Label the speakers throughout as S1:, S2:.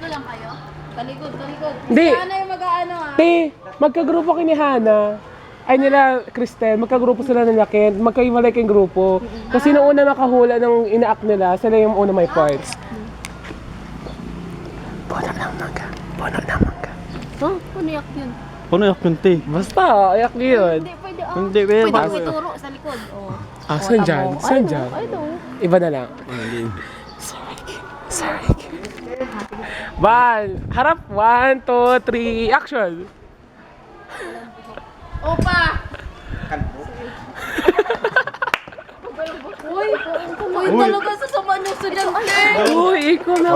S1: Tatlo lang kayo? Talikod.
S2: Hindi.
S1: Si Hana yung mag-aano ah.
S2: Te, magkagrupo kayo ni Hana. Ay nila, Cristel, magkagrupo sila ng Ken. Magkaiwalay kayong grupo. Kasi nung una nakahula ng ina-act nila, sila yung una may points. Puno ng mangga.
S1: Huh? Puniyak yun.
S3: Paano yung kunti?
S2: Basta, ayak niyo yun.
S1: Hindi, pwede ah.
S3: Hindi,
S1: Pwede
S3: ba?
S1: mo ituro sa likod. Oh.
S2: Ah, saan dyan? Saan dyan?
S1: Ay, no.
S2: Iba na lang. Sorry. One. Harap. 1, 2, 3, action.
S1: Opa! Uy, talaga sasama niyo estudyante.
S2: Uy, ikaw na.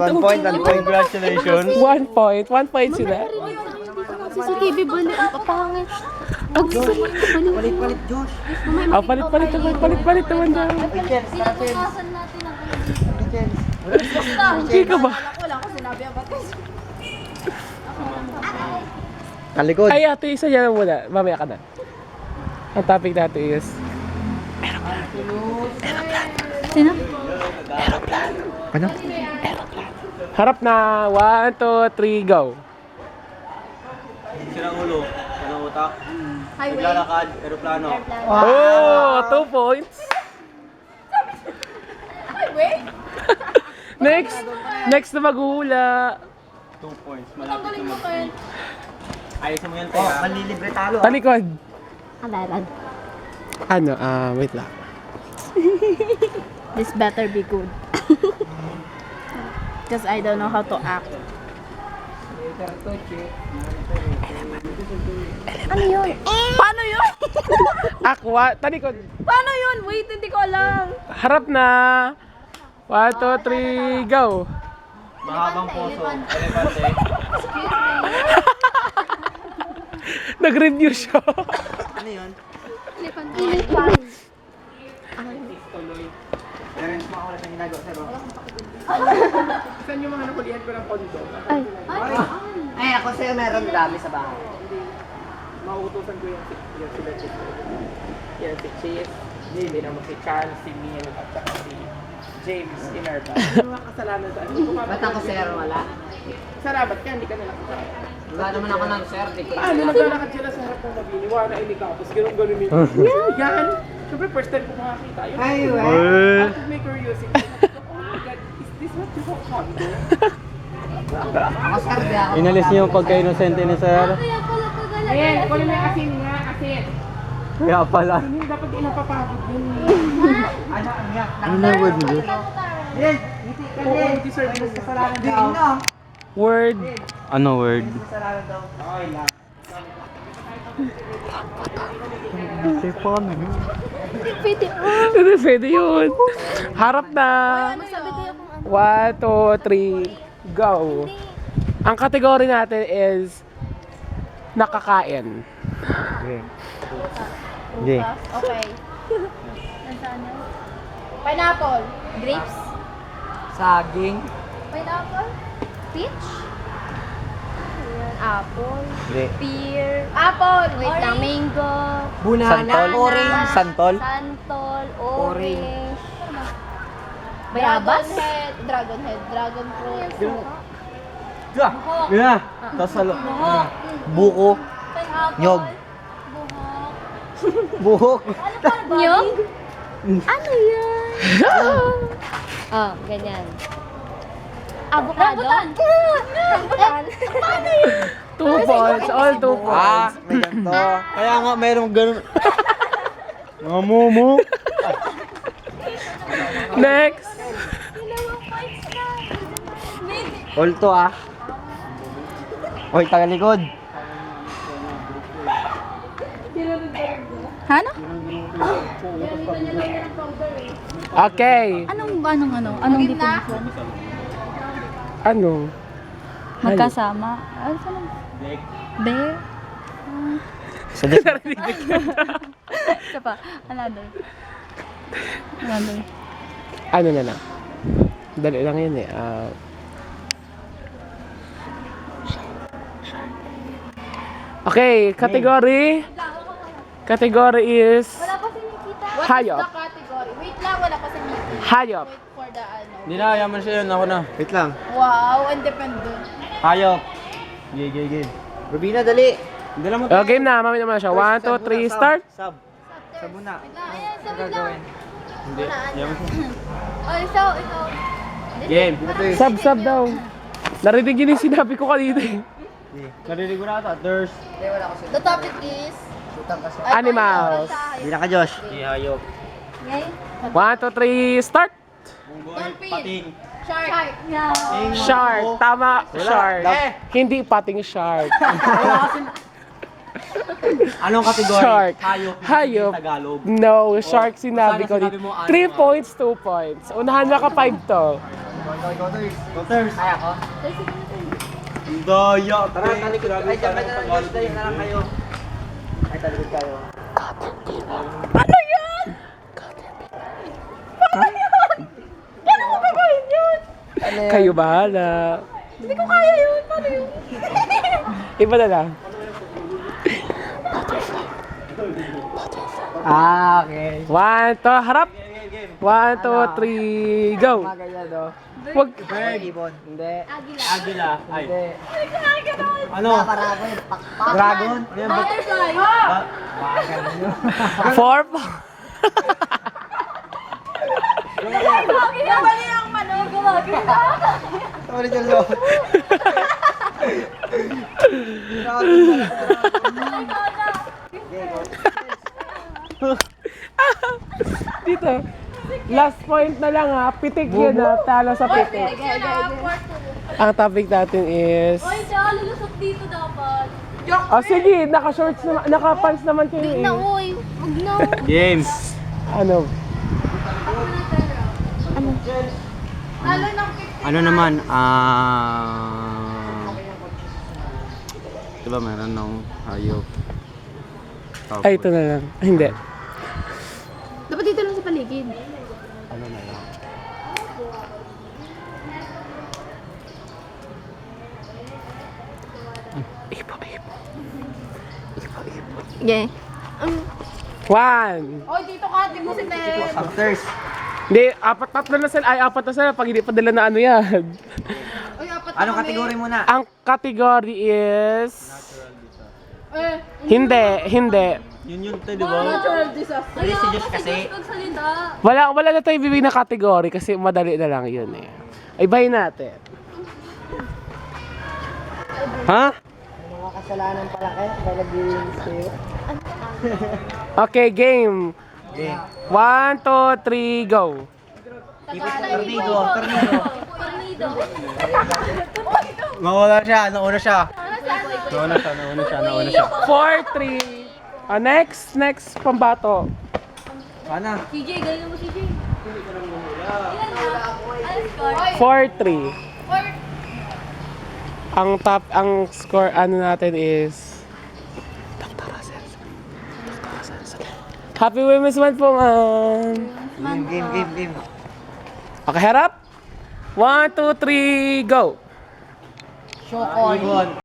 S3: 1 point and congratulations.
S2: 1 point. 1 point sila.
S1: CCTV bali, ang papangit. Pag bali.
S4: Palit, Josh.
S2: Ah, palit naman daw.
S1: Pinatukasan natin ang basta.
S2: Okay ka ba?
S1: Wala ko lang kung sinabi ang batis.
S3: Talikod.
S2: Ay, ate, isa yan muna. Mamaya ka na. Ang topic natin is...
S1: Sino?
S3: Ano?
S2: Harap na. 1, 2, 3, go.
S3: Sirang ulo. Anong utak?
S1: Highway.
S3: Naglalakad. Aeroplano.
S2: Oh, 2 points.
S1: Highway?
S2: Next na maghula.
S3: 2 points. Malapit
S1: Tanggalin mo
S3: naman.
S1: kayo.
S3: Ayos mo yan, Taya.
S4: Manlilibre talo.
S2: Talikod.
S1: Alaran.
S2: Ano, wait lang.
S1: This better be good. Because I don't know how to act. Ano yun? Paano yun?
S2: Aqua, talikod.
S1: Paano yun? Wait, hindi ko alam.
S2: Harap na. 1, 2, 3, go.
S3: Mahabang puso. Elepante.
S1: Excuse me.
S2: Nag-review siya.
S3: Ano yun?
S1: Elephant.
S4: Parents mo ako na ginagawa sa'yo.
S2: Saan yung mga nakulihan ko ng pondo?
S1: Ay.
S4: Ay, ako sa'yo meron dami sa bahay.
S2: Mauutusan ko yung sila Chief. Yan si Chief. Hindi naman si Chan, si Min, at saka si James Inerba. Yung mga kasalanan sa ano?
S4: Ba't ako sir wala?
S2: Sarabat ka, hindi ka nalang kasalanan.
S4: Wala naman ako ng sir. Di ko
S2: Ano, naglalakad sila sa harap ng mabini. Wala, hindi ka. Tapos gano'n yun. Yan! Siyempre, first time ko makakita yun.
S4: Ay, we.
S2: Out of my curiosity. Oh my God, is this what you call condo?
S4: Ako sir, di ako.
S3: Inalis niyo yung pagka-inosente ni sir.
S1: Kaya pala pagala.
S2: Ayan, kunin mo yung asin nga, asin.
S3: Kaya pala.
S2: Hindi dapat inapapagod yun.
S3: Ano na word mo?
S4: Yan.
S2: Oo, deserve mo.
S4: Kasalanan daw.
S2: Word.
S3: Ano word?
S4: Kasalanan daw.
S2: Okay lang.
S3: Hindi pa ano.
S1: Pwede.
S2: Hindi pwede yun. Harap na.
S1: Ano sabi kayo kung ano?
S2: 1, 2, 3, go. Ang kategory natin is nakakain.
S3: Okay.
S1: Okay. Nasaan yun? Pineapple. Grapes.
S4: Saging.
S1: Pineapple. Peach. Apple.
S3: Hindi.
S1: Pear. Apple. Wait lang. Mango.
S4: Banana.
S3: Santol?
S4: Orange.
S3: Santol?
S1: Santol.
S4: Orange.
S1: Orange.
S5: Bayabas?
S1: Dragon head. Dragon fruit.
S3: Yeah. Tapos ano? Buko.
S1: Pineapple.
S3: Nyog.
S1: Buhok.
S3: Buhok.
S1: Nyog? Ano yan? Oh, ganyan. Avocado? Rambutan. Paano yun?
S2: 2 points, all 2
S3: Ah,
S2: points.
S3: may ganito. Kaya nga mayroong ganun. Mga momo.
S2: Next.
S3: All to ah. Oy, tagalikod.
S5: Ano?
S2: Okay.
S5: Anong definition?
S2: Ano?
S5: Magkasama? Ano saan? Bear? Isa pa. Another.
S2: Ano na lang. Dali lang yun eh. Okay, category. Category is
S1: Wala pa si Nikita.
S2: hayop.
S1: Category. Wait lang, wala pa si Nikita.
S2: Hayop.
S1: Wait for the ano.
S3: Hindi na, yaman siya yun. Ako na. Wait lang.
S5: Wow, independent.
S3: Hayop. Game. Rubina, dali. Dala mo
S6: Oh, game na, mami naman siya. 1, 2, 3, start.
S3: Sub. Sub muna.
S1: Ano gagawin?
S3: Hindi. Yaman siya.
S1: Oh, ikaw.
S3: Game.
S6: Sub daw. Narinig yun yung sinabi ko kanina eh.
S3: Narinig ko na ata. There's...
S1: The topic is...
S6: Animals.
S3: Hindi na ka, Josh. Hindi, hayop.
S1: Okay?
S6: 1, 2, 3, start.
S3: Pating.
S1: Shark. No.
S6: Shark. Tama, shark. Hindi pating shark.
S3: Anong kategory?
S6: Shark.
S3: Hayop.
S6: Hayop.
S3: Tagalog.
S6: No, shark sinabi ko
S3: Sana
S6: dito.
S3: sinabi mo,
S6: 3 points, 2 points. Unahan na ka 5 to.
S3: Counters.
S4: Kaya ko?
S3: Ang daya. Tara, talikod. Ay, dapat na lang, Josh. Dali na lang kayo. Ay, talikod kayo.
S6: Kayo bahala.
S1: Hindi ko kaya yun. Paano yun?
S6: Iba na lang.
S4: Ah, okay.
S6: 1, 2, harap. 1, 2, 3, go.
S4: Ganyan, no?
S6: Wag.
S3: Ibon.
S4: Hindi.
S3: Agila. Ay.
S4: Hindi.
S3: Ano? Dragon? Yan ba?
S1: Butterfly.
S6: Four.
S1: Gumali ang manok. Gumali.
S3: Sorry, Jalo.
S6: Dito. Last point na lang ha. Pitik yun ha. Talo sa pitik. Ang topic natin is...
S1: Oy, siya, lulusot dito dapat.
S6: Oh, sige. Naka-shorts naman. Naka-pants naman kayo
S1: Hindi na,
S6: eh.
S1: uy. Huwag na.
S3: Games.
S6: Ano?
S1: Lalo ng 50.
S3: Ano naman? Diba meron ng hayop?
S6: Ay, ito na lang. Ay, hindi.
S1: Dapat dito lang sa paligid.
S3: Ano na lang?
S6: Ipo.
S1: Yeah.
S6: 1.
S1: Oy, dito ka. Di mo si Ted.
S3: Counters.
S6: Hindi, apat na sila. Ay, apat na sila pag hindi pa dala na ano yan.
S1: Oy, apat na
S3: Anong
S1: kami.
S3: kategory muna?
S6: Ang category is...
S1: Eh,
S6: Hindi.
S3: Yun to, di ba?
S1: natural disaster.
S3: Hindi, si Josh kasi.
S1: Magsalita.
S6: Wala na tayo bibig na category kasi madali na lang yun eh. Ay, bayin natin. Ha?
S4: Mga kasalanan pala kayo. Kaya nag-i-release kayo.
S6: Okay, game. 1, 2, 3, go.
S3: Tornado.
S1: Tornado.
S3: Nawala siya. Nauna siya.
S6: 4, 3. Next pambato.
S3: Ana.
S1: CJ, galing mo CJ. Ilan na? Ano score?
S6: 4-3. Ang score ano natin is Dr. Russell. Happy Women's Month po, ma'am.
S3: Game.
S6: Okay, harap. 1, 2, 3, go.
S4: Show on.
S3: Ibon.